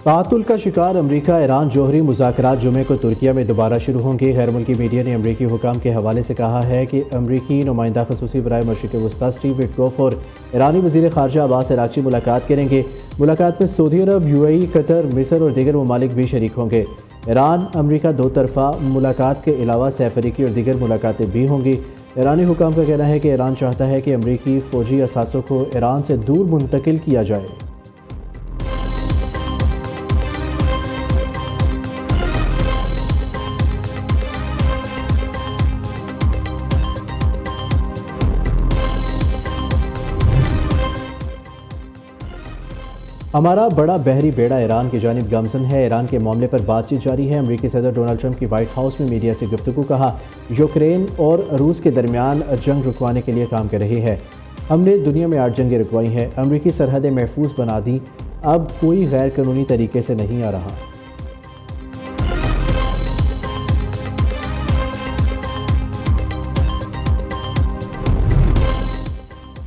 तातुल का शिकार अमरीका ईरान जौहरी मुज़ाकरात जुमे को तुर्किया में दोबारा शुरू होंगे। गैर मुल्की मीडिया ने अमरीकी हुकाम के हवाले से कहा है कि अमरीकी नुमाइंदा खसूसी बराए मशरिक़ वस्ता स्टीव विटकोफ और ईरानी वज़ीर ख़ारजा अब्बास अराग़ची मुलाकात करेंगे। मुलाकात में सऊदी अरब, यूएई, कतर, मिस्र और दीगर ममालिक भी शरीक होंगे। ईरान अमरीका दो तरफ़ा मुलाकात के अलावा सैफ अरीकी और दीगर मुलाकातें भी होंगी। ईरानी हुकाम का कहना है कि ईरान चाहता है कि अमरीकी फ़ौजी असासों को ईरान से दूर मुंतकिल किया जाए। हमारा बड़ा बहरी बेड़ा ईरान की जानिब गामजन है। ईरान के मामले पर बातचीत जारी है। अमरीकी सदर डोनाल्ड ट्रंप की व्हाइट हाउस में मीडिया से गुफ्तगू। कहा, यूक्रेन और रूस के दरमियान जंग रुकवाने के लिए काम कर रही है। हमने दुनिया में 8 जंगें रुकवाई हैं। अमरीकी सरहदें महफूज बना दी। अब कोई गैर कानूनी तरीके से नहीं आ रहा।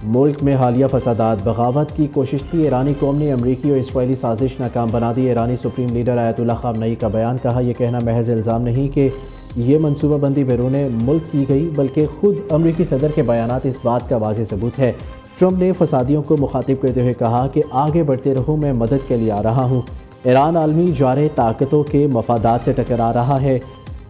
मुल्क में हालिया फसादात बगावत की कोशिश थी। ईरानी कौम ने अमरीकी और इसराइली साजिश नाकाम बना दी। ईरानी सुप्रीम लीडर आयतुल्लाह ख़ामनई का बयान। कहा, यह कहना महज इल्ज़ाम नहीं कि ये मनसूबाबंदी बैरून मुल्क की गई, बल्कि खुद अमरीकी सदर के बयानात इस बात का वाज़ेह सबूत है। ट्रंप ने फसादियों को मुखातिब करते हुए कहा कि आगे बढ़ते रहो, मैं मदद के लिए आ रहा हूँ। ईरान आलमी जारे ताकतों के मफादात से टकरा रहा है,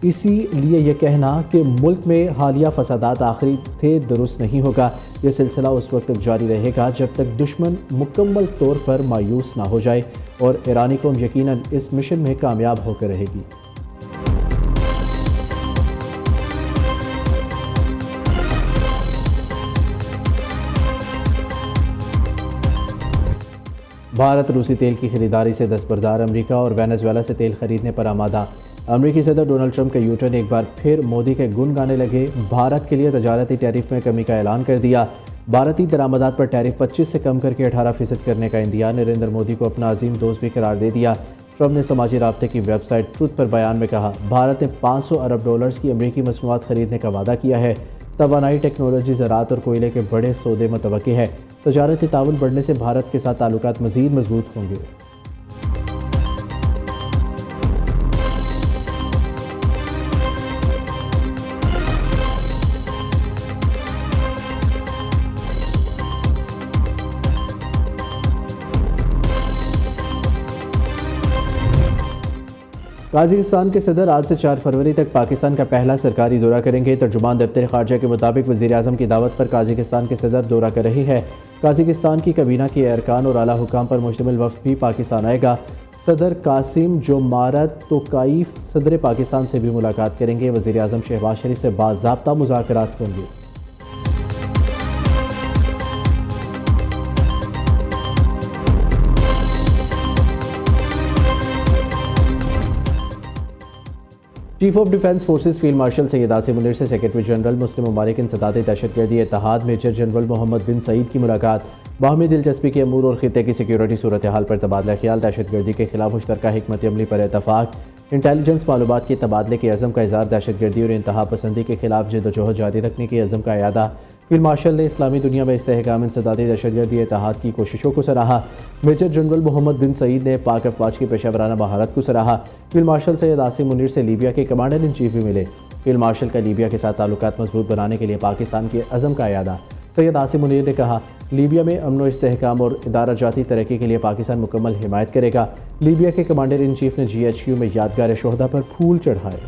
इसीलिए यह कहना कि मुल्क में हालिया फसादात आखिरी थे दुरुस्त नहीं होगा। यह सिलसिला उस वक्त तक जारी रहेगा जब तक दुश्मन मुकम्मल तौर पर मायूस ना हो जाए और ईरानी कौम यकीनन इस मिशन में कामयाब होकर रहेगी। भारत रूसी तेल की खरीदारी से दस्तबरदार। अमरीका और वेनेजुएला से तेल खरीदने पर आमादा। अमरीकी सदर डोनाल्ड ट्रंप के यूटर्न एक बार फिर मोदी के गुण गाने लगे। भारत के लिए तजारती टैरिफ में कमी का ऐलान कर दिया। भारतीय दरामदात पर टैरिफ 25 से कम करके 18% करने का इंदिया। नरेंद्र मोदी को अपना अजीम दोस्त भी करार दे दिया। ट्रंप ने समाजी राब्ते की वेबसाइट ट्रुथ पर बयान में कहा, भारत ने $500 अरब की अमरीकी मसनूआत खरीदने का वादा किया है। तवानाई, टेक्नोलॉजी, ज़राअत और कोयले के बड़े सौदे मुतवक्की है। तजारती ताउन बढ़ने से भारत के साथ ताल्लुकात मज़ीद मजबूत होंगे। काज़ाकिस्तान के सदर आज से 4 फरवरी तक पाकिस्तान का पहला सरकारी दौरा करेंगे। तर्जुमान दफ्तर ख़ारजा के मुताबिक वज़ीर आज़म की दावत पर काज़ाकिस्तान के सदर दौरा कर रही है। काज़ाकिस्तान की काबीना के अरकान और आला हुकाम पर मुश्तमिल वफ़द भी पाकिस्तान आएगा। सदर कासिम जोमारत तोकाइफ सदर पाकिस्तान से भी मुलाकात करेंगे। वज़ीर आज़म शहबाज शरीफ से बाज़ाब्ता मुज़ाकरात होंगे। Chief of defence forces field marshal Syed Asim Munir से सेक्रेटरी जनरल मुस्लिम ममालिक इंसदाद दहशतगर्दी इत्तेहाद मेजर जनरल मोहम्मद बिन सईद की मुलाकात। बाहमी दिलचस्पी के अमूर और खित्ते की सिक्योरिटी सूरत हाल पर तबादला ख्याल। दहशतगर्दी के खिलाफ मुश्तरका हिकमत अमली पर इतफाक। इंटेलिजेंस मालूमात के तबादले के अज़म का इज़हार। दहशतगर्दी और इंतहा पसंदी के खिलाफ जद्दोजहद जारी रखने के अज़म का अयादा। फील्ड मार्शल ने इस्लामी दुनिया में इस्तेहकाम इंसदादी दहशतगर्दी इत्तेहाद की कोशिशों को सराहा। मेजर जनरल मोहम्मद बिन सईद ने पाक अफवाज की पेशावराना महारत को सराहा। फील्ड मार्शल सैयद आसिम मुनीर से लीबिया के कमांडर इन चीफ भी मिले। फील्ड मार्शल का लीबिया के साथ ताल्लुकात मजबूत बनाने के लिए पाकिस्तान के अज़म का अयादा। सैयद आसिम मुनीर ने कहा, लीबिया में अमन व इस्तेहकाम और इदारा जाती तरक्की के लिए पाकिस्तान मुकम्मल हिमायत करेगा। लीबिया के कमांडर इन चीफ ने GHQ में यादगार शोहदा पर फूल चढ़ाए।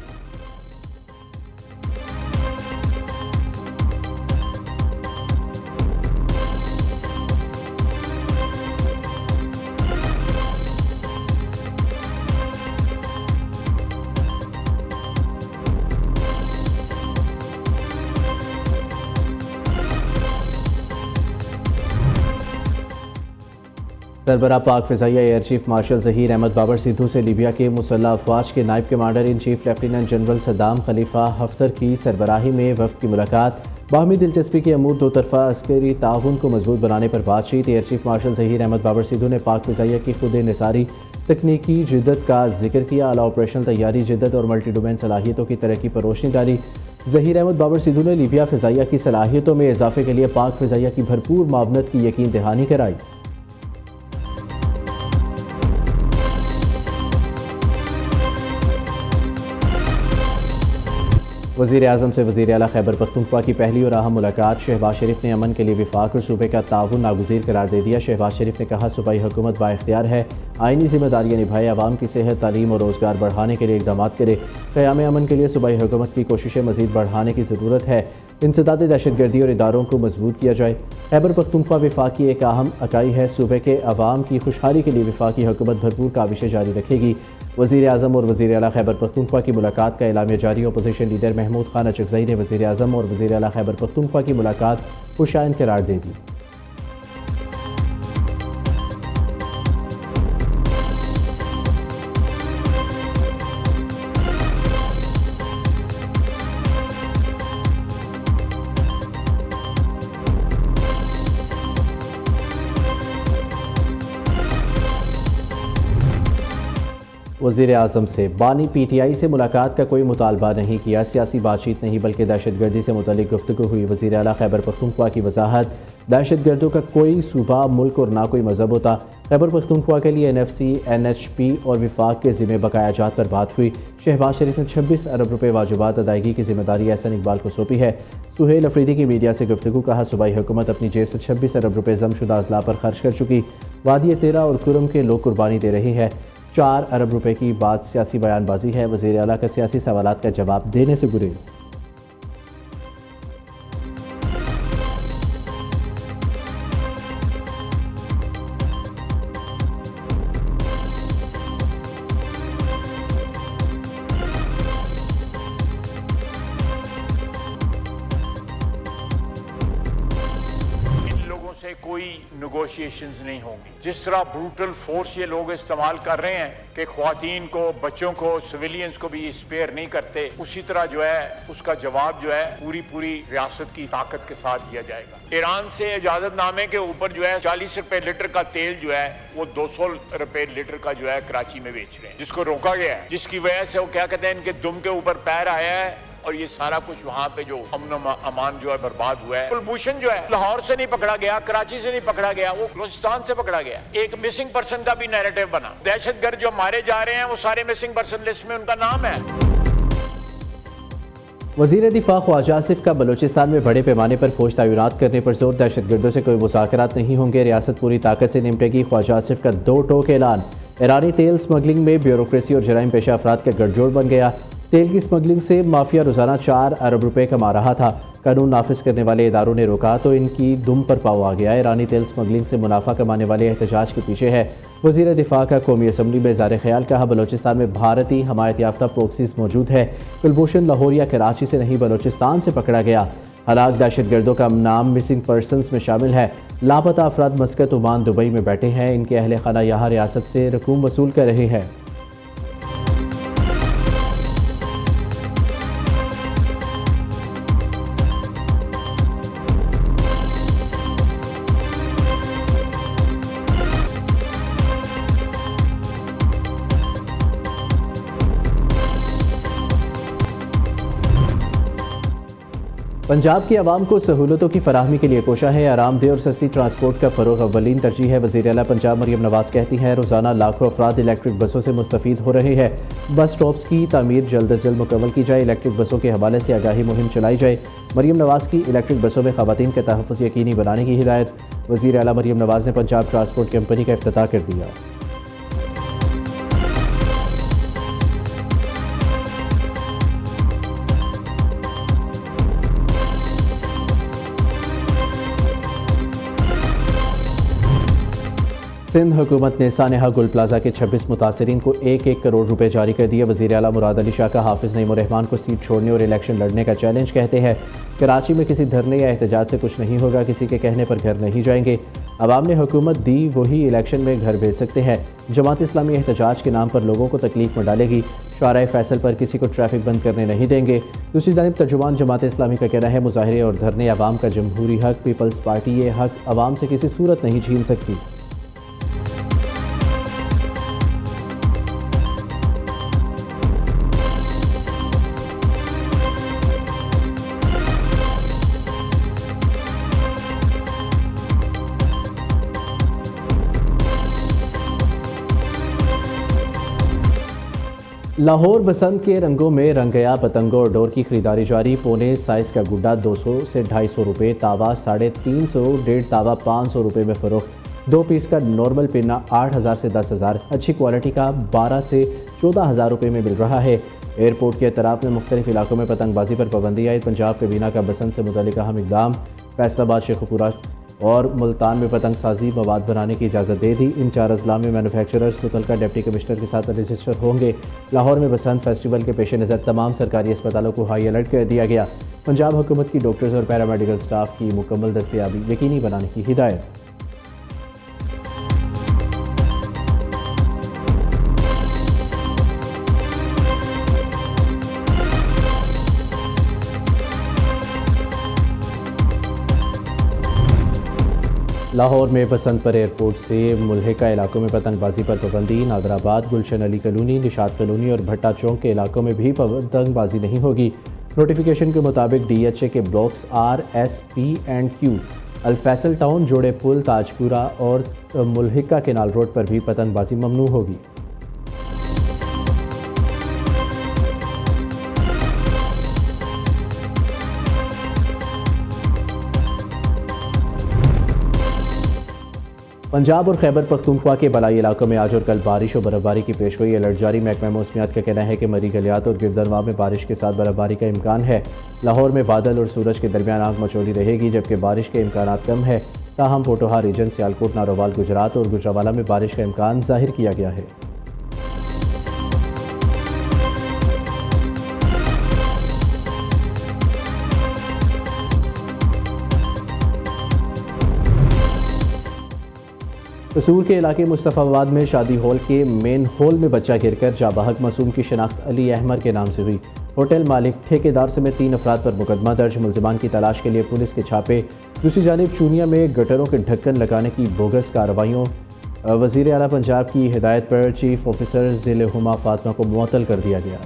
सरबरा पाक फ़िज़ाइया air chief marshal Zaheer Ahmed Babar Sidhu से लीबिया के मुसल्लह अफवाज के नायब commander in chief lieutenant general Saddam Khalifa Haftar की सरबराही में वफ़द की मुलाकात। बाहमी दिलचस्पी के अमूर दो तरफ़ा अस्करी ताउन को मजबूत बनाने पर बातचीत। Air chief marshal Zaheer Ahmed Babar Sidhu ने पाक फ़िज़ाइया की खुद निसारी तकनीकी जिद्दत का जिक्र किया। आला ऑपरेशनल तैयारी, जिद्दत और मल्टी डोमेन सलाहियतों की तरक्की पर रोशनी डाली। ज़हीर अहमद बाबर सिद्धू ने लीबिया फ़िज़ाइया की सलाहियतों में इजाफे के लिए पाक फ़िज़ाइया की भरपूर मावनत की यकीन दहानी कराई। वज़ीर आज़म से वज़ीर आला खैबर पख्तूनख्वा की पहली और अहम मुलाकात। शहबाज शरीफ ने अमन के लिए वफाक और सूबे का ताउन नागुज़ीर करार दे दिया। शहबाज शरीफ ने कहा सूबाई हुकूमत बाइख्तियार है, आइनी जिम्मेदारियाँ निभाए, आवाम की सेहत, तालीम और रोज़गार बढ़ाने के लिए इक़दाम करे। क़याम अमन के लिए सूबाई हुकूमत की कोशिशें मज़ीद बढ़ाने की ज़रूरत है। इंसदाद दहशतगर्दी और इदारों को मजबूत किया जाए। खैबर पख्तूनख्वा वफाक की एक अहम इकाई है। सूबे के अवाम की खुशहाली के लिए वफाकी हुकूमत भरपूर काविशें जारी रखेगी। वज़ीर आज़म और वज़ीर आला खैबर पख्तूनख्वा की मुलाकात का एलामिया जारी। अपोजिशन लीडर महमूद खान अचकज़ई ने वज़ीर आज़म और वज़ीर आला खैबर पख्तूनख्वा की मुलाकात खुशाइन करार दे दी। वज़ीर आज़म से बानी PTI से मुलाकात का कोई मुतालबा नहीं किया, सियासी बातचीत नहीं बल्कि दहशतगर्दी से मुतल्लिक़ गुफ्तगू हुई। वज़ीर आला खैबर पख्तूनख्वा की वजाहत, दहशतगर्दों का कोई सूबा, मुल्क और ना कोई मज़हब होता। खैबर पख्तूनख्वा के लिए NFC, NHP और विफाक के ज़िम्मे बकाया जात पर बात हुई। शहबाज शरीफ ने 26 अरब रुपये वाजिबात अदायगी की जिम्मेदारी एहसन इकबाल को सौंपी है। सुहेल अफरीदी की मीडिया से गुफ्तगू, कहा सूबाई हुकूमत अपनी जेब से 26 अरब रुपये जमशुदा अजला पर खर्च कर चुकी। वादी तेरा और कुरम के लोग कुर्बानी दे रही है। 4 अरब रुपए की बात सियासी बयानबाजी है। वज़ीर आला का सियासी सवालात का जवाब देने से गुरेज। से कोई नेगोशिएशंस नहीं होंगी। जिस तरह ब्रूटल फोर्स ये लोग इस्तेमाल कर रहे हैं कि ख्वातीन को, बच्चों को, सिविलियंस को भी स्पेयर नहीं करते, उसी तरह जो है उसका जवाब जो है पूरी रियासत की ताकत के साथ दिया जाएगा। ईरान से इजाजतनामे के ऊपर जो है 40 रुपए लीटर का तेल जो है वो 200 रुपए लीटर का जो है कराची में बेच रहे हैं, जिसको रोका गया है, जिसकी वजह से वो क्या कहते हैं इनके दुम के ऊपर पैर आया है और ये सारा कुछ वहाँ पे जो अमन अमान जो है बर्बाद हुआ है। कुलभूषण जो है लाहौर से नहीं पकड़ा गया, कराची से नहीं पकड़ा गया, वो बलूचिस्तान से पकड़ा गया। एक मिसिंग पर्सन का भी नैरेटिव बना। दहशतगर्द जो मारे जा रहे हैं वो सारे मिसिंग पर्सन लिस्ट में उनका नाम है। वज़ीर दिफा ख्वाजा आसिफ का बलूचिस्तान में बड़े पैमाने पर फौज तैनात करने पर जोर। दहशतगर्दों से कोई मुज़ाकरात नहीं होंगे, रियासत पूरी ताकत से निपटेगी। ख्वाजा आसिफ का 2 टोक ऐलान। ईरानी तेल स्मगलिंग में ब्यूरोक्रेसी और जराइम पेशा अफराद का गठजोड़ बन गया। तेल की स्मगलिंग से माफिया रोजाना 4 अरब रुपए कमा रहा था। कानून नाफिज करने वाले इदारों ने रोका तो इनकी दुम पर पाव आ गया। ईरानी तेल स्मगलिंग से मुनाफा कमाने वाले एहतजाज के पीछे है। वज़ीर दिफा का कौमी असम्बली में इज़हार ख्याल, कहा बलूचिस्तान में भारतीय हमायत याफ्ता प्रोक्सीज मौजूद है। कुलभूषण लाहौर या कराची से नहीं बलूचिस्तान से पकड़ा गया। हलाक दहशतगर्दों का नाम मिसिंग पर्सनस में शामिल है। लापता अफराद मस्कत, ओमान, दुबई में बैठे हैं। इनके अहल खाना यहाँ रियासत से रकूम वसूल कर रहे हैं। पंजाब की आवाम को सहूलतों की फराहमी के लिए कोशा है। आरामदेह और सस्ती ट्रांसपोर्ट का फ़रोग़ अव्वलीन तरजीह है। वज़ीर आला पंजाब मरियम नवाज़ कहती हैं रोज़ाना लाखों अफराद इलेक्ट्रिक बसों से मुस्तफ़ीद हो रहे हैं। बस स्टॉप्स की तामीर जल्द अज जल्द मुकम्मल की जाए। इलेक्ट्रिक बसों के हवाले से आगाही मुहिम चलाई जाए। मरियम नवाज़ की इलेक्ट्रिक बसों में ख़वातीन के तहफ़्फ़ुज़ यकीनी बनाने की हिदायत। वज़ीर आला मरियम नवाज़ ने पंजाब ट्रांसपोर्ट कंपनी का इफ्तिताह कर दिया। सिंध हुकूमत ने सानेहा गुल प्लाजा के 26 मुतासरीन को 1-1 करोड़ रुपए जारी कर दिए। वज़ीर आला मुराद अली शाह का हाफिज़ नईमुर रहमान को सीट छोड़ने और इलेक्शन लड़ने का चैलेंज, कहते हैं कराची में किसी धरने या एहतजाज से कुछ नहीं होगा, किसी के कहने पर घर नहीं जाएंगे। अवाम ने हुकूमत दी, वही इलेक्शन में घर भेज सकते हैं। जमात इस्लामी एहतजाज के नाम पर लोगों को तकलीफ में डालेगी। शुआराए फैसल पर किसी को ट्रैफिक बंद करने नहीं देंगे। दूसरी जानिब तर्जुमान जमात इस्लामी का कहना है मुजाहरे और धरने अवाम का जमहूरी हक, पीपल्स पार्टी ये हक अवाम से किसी सूरत नहीं छीन सकती। लाहौर बसंत के रंगों में रंग गया। पतंगों और डोर की खरीदारी जारी। पौने साइज़ का गुड्डा 200 से 250 रुपये, तावा 350, डेढ़ तावा 500 रुपये में फ़रोख्त। 2 पीस का नॉर्मल पिन्ना 8000 से 10,000, अच्छी क्वालिटी का 12 से 14,000 रुपये में मिल रहा है। एयरपोर्ट के अतराफ में मुख्तलिफ इलाकों में पतंगबाजी पर पाबंदी आई। पंजाब कबीना का बसंत से मुतल्लिक अहम इक़दाम। फैसलाबाद, शेखुपुरा और मुल्तान में पतंग साजी मवाद बनाने की इजाज़त दे दी। इन 4 अजला में मैन्युफैक्चरर्स मुतल्लिका डिप्टी कमिश्नर के साथ रजिस्टर होंगे। लाहौर में बसंत फेस्टिवल के पेश नज़र तमाम सरकारी अस्पतालों को हाई अलर्ट कर दिया गया। पंजाब हुकूमत की डॉक्टर्स और पैरामेडिकल स्टाफ की मुकम्मल दस्तयाबी यकीनी बनाने की हिदायत। लाहौर में बसंत पर एयरपोर्ट से मुल्हिका इलाकों में पतंगबाजी पर पाबंदी। नादराबाद, गुलशन अली कॉलोनी, निशात कॉलोनी और भट्टा चौक के इलाकों में भी पतंगबाजी नहीं होगी। नोटिफिकेशन के मुताबिक DHA के blocks R, S, P and Q, Al Faisal town, Jorey Pul, Tajpura और मुल्हिका केनाल रोड पर भी पतंगबाजी ममनू होगी। पंजाब और खैबर पख्तूनख्वा के बलाई इलाकों में आज और कल बारिश और बर्फबारी की पेशगोई अलर्ट जारी। महकमा मौसमियात का कहना है कि मरी गलियात और गिरदनवा में बारिश के साथ बर्फबारी का इम्कान है। लाहौर में बादल और सूरज के दरमियान आग मचोली रहेगी, जबकि बारिश के इम्कान कम है। ताहम पोटोहा रीजन, सियालकोट, नारोवाल, गुजरात और गुजरावाला में बारिश का इम्कान जाहिर किया गया है। कसूर के इलाके मुस्तफ़ाबाद में शादी हॉल के मेन हॉल में बच्चा गिरकर जाबाहक मासूम की शनाख्त अली अहमद के नाम से हुई। होटल मालिक, ठेकेदार समेत 3 अफराद पर मुकदमा दर्ज। मुलजिमान की तलाश के लिए पुलिस के छापे। दूसरी जानिब चूनिया में गटरों के ढक्कन लगाने की बोगस कार्रवाइयों। वज़ीर आला पंजाब की हिदायत पर चीफ ऑफिसर ज़िले हुमा फातमा को मुअत्तल कर दिया गया।